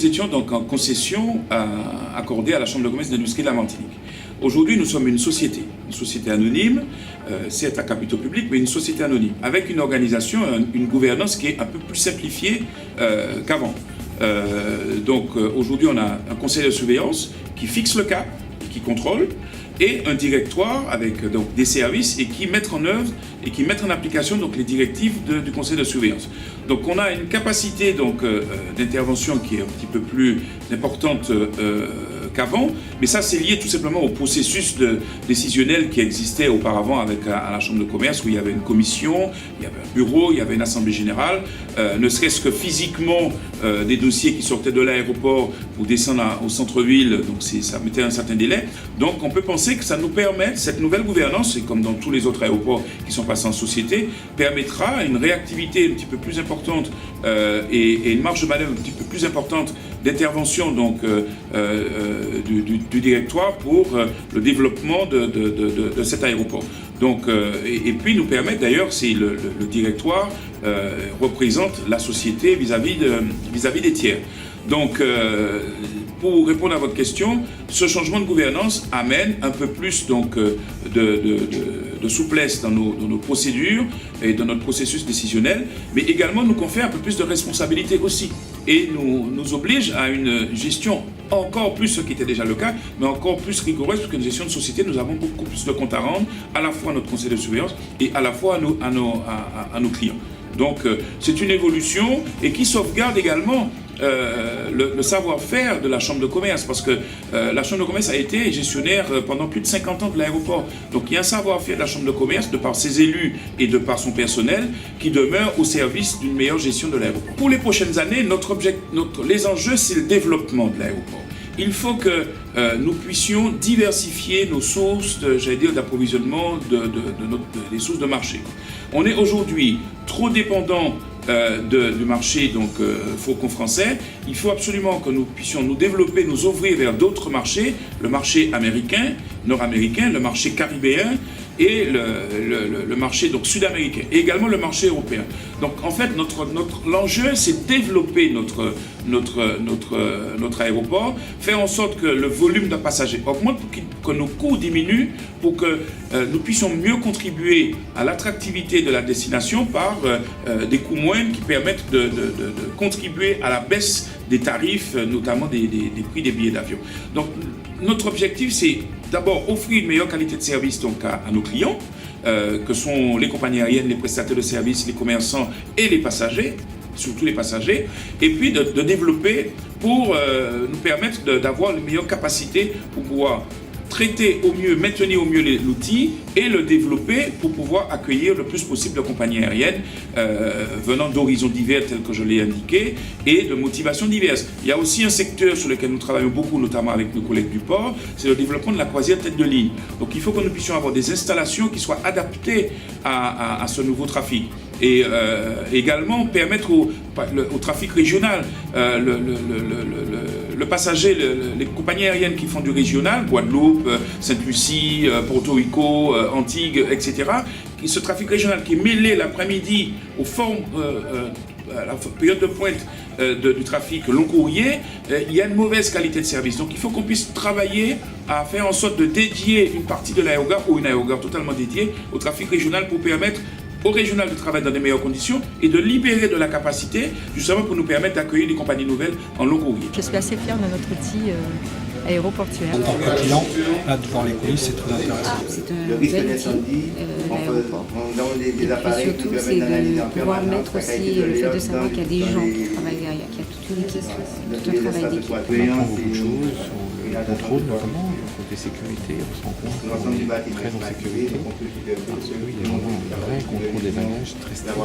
nous étions donc en concession accordée à la Chambre de commerce et d'industrie de la Martinique. Aujourd'hui, nous sommes une société anonyme, certes à capitaux publics, mais une société anonyme, avec une organisation, une gouvernance qui est un peu plus simplifiée qu'avant. Aujourd'hui, on a un conseil de surveillance qui fixe le cap, qui contrôle, et un directoire avec donc, des services et qui mettent en œuvre et qui mettent en application donc, les directives du conseil de surveillance. Donc on a une capacité d'intervention qui est un petit peu plus importante qu'avant, mais ça c'est lié tout simplement au processus décisionnel qui existait auparavant à la Chambre de commerce, où il y avait une commission, il y avait un bureau, il y avait une assemblée générale, ne serait-ce que physiquement des dossiers qui sortaient de l'aéroport pour descendre au centre-ville, donc ça mettait un certain délai. Donc on peut penser que ça nous permet, cette nouvelle gouvernance, et comme dans tous les autres aéroports qui sont passés en société, permettra une réactivité un petit peu plus importante et une marge de manœuvre un petit peu plus importante d'intervention donc du directoire pour le développement de cet aéroport. Donc, et puis nous permettre d'ailleurs, si le directoire représente la société vis-à-vis des tiers. Donc, pour répondre à votre question, ce changement de gouvernance amène un peu plus donc, de souplesse dans nos procédures et dans notre processus décisionnel, mais également nous confère un peu plus de responsabilité aussi et nous oblige à une gestion encore plus, ce qui était déjà le cas, mais encore plus rigoureuse, parce qu'une gestion de société, nous avons beaucoup plus de comptes à rendre, à la fois à notre conseil de surveillance et à la fois à nos clients. Donc c'est une évolution et qui sauvegarde également le savoir-faire de la Chambre de commerce, parce que la Chambre de commerce a été gestionnaire pendant plus de 50 ans de l'aéroport. Donc il y a un savoir-faire de la Chambre de commerce, de par ses élus et de par son personnel, qui demeure au service d'une meilleure gestion de l'aéroport. Pour les prochaines années, les enjeux, c'est le développement de l'aéroport. Il faut que nous puissions diversifier nos sources, d'approvisionnement, des sources de marché. On est aujourd'hui trop dépendant du marché franco-français. Il faut absolument que nous puissions nous développer, nous ouvrir vers d'autres marchés, le marché américain, nord-américain, le marché caribéen et le marché sud-américain, et également le marché européen. Donc en fait, l'enjeu, c'est développer notre aéroport, faire en sorte que le volume de passagers augmente, pour que nos coûts diminuent, pour que nous puissions mieux contribuer à l'attractivité de la destination par des coûts moindres qui permettent de contribuer à la baisse des tarifs, notamment des prix des billets d'avion. Donc notre objectif, c'est d'abord offrir une meilleure qualité de service à nos clients, que sont les compagnies aériennes, les prestataires de services, les commerçants et les passagers, surtout les passagers, et puis de développer pour nous permettre d'avoir une meilleure capacité pour pouvoir traiter au mieux, maintenir au mieux l'outil et le développer pour pouvoir accueillir le plus possible de compagnies aériennes venant d'horizons divers tels que je l'ai indiqué et de motivations diverses. Il y a aussi un secteur sur lequel nous travaillons beaucoup, notamment avec nos collègues du port, c'est le développement de la croisière tête de ligne. Donc il faut que nous puissions avoir des installations qui soient adaptées à ce nouveau trafic. Et également permettre au trafic régional, le passager, les compagnies aériennes qui font du régional, Guadeloupe, Sainte-Lucie, Porto Rico, Antigues, etc., ce trafic régional qui est mêlé l'après-midi aux formes, à la période de pointe du trafic long courrier, il y a une mauvaise qualité de service. Donc il faut qu'on puisse travailler à faire en sorte de dédier une partie de l'aérogare ou une aérogare totalement dédiée au trafic régional pour permettre au régional de travailler dans de meilleures conditions et de libérer de la capacité justement pour nous permettre d'accueillir des compagnies nouvelles en long courrier. Je suis assez fière de notre outil aéroportuaire. En tant que client, là devant les coulisses, c'est très intéressant. C'est un bel outil, l'aéroport. Et puis surtout, c'est de pouvoir mettre aussi le fait de savoir qu'il y a des gens qui travaillent derrière, qu'il y a toute une équipe, tout un travail d'équipe. On apprend beaucoup de choses sur le contrôle notamment, le côté sécurité, on se rend compte qu'on est très en sécurité parce qu'il y a vraiment un vrai contrôle des bagages très strict,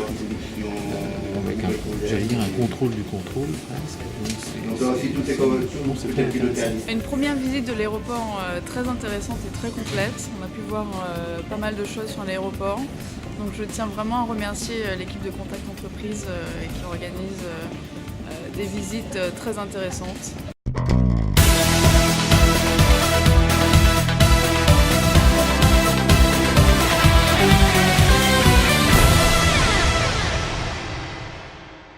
avec un contrôle du contrôle presque. C'est très intéressant. Une première visite de l'aéroport très intéressante et très complète. On a pu voir pas mal de choses sur l'aéroport. Donc je tiens vraiment à remercier l'équipe de Contact Entreprise qui organise des visites très intéressantes.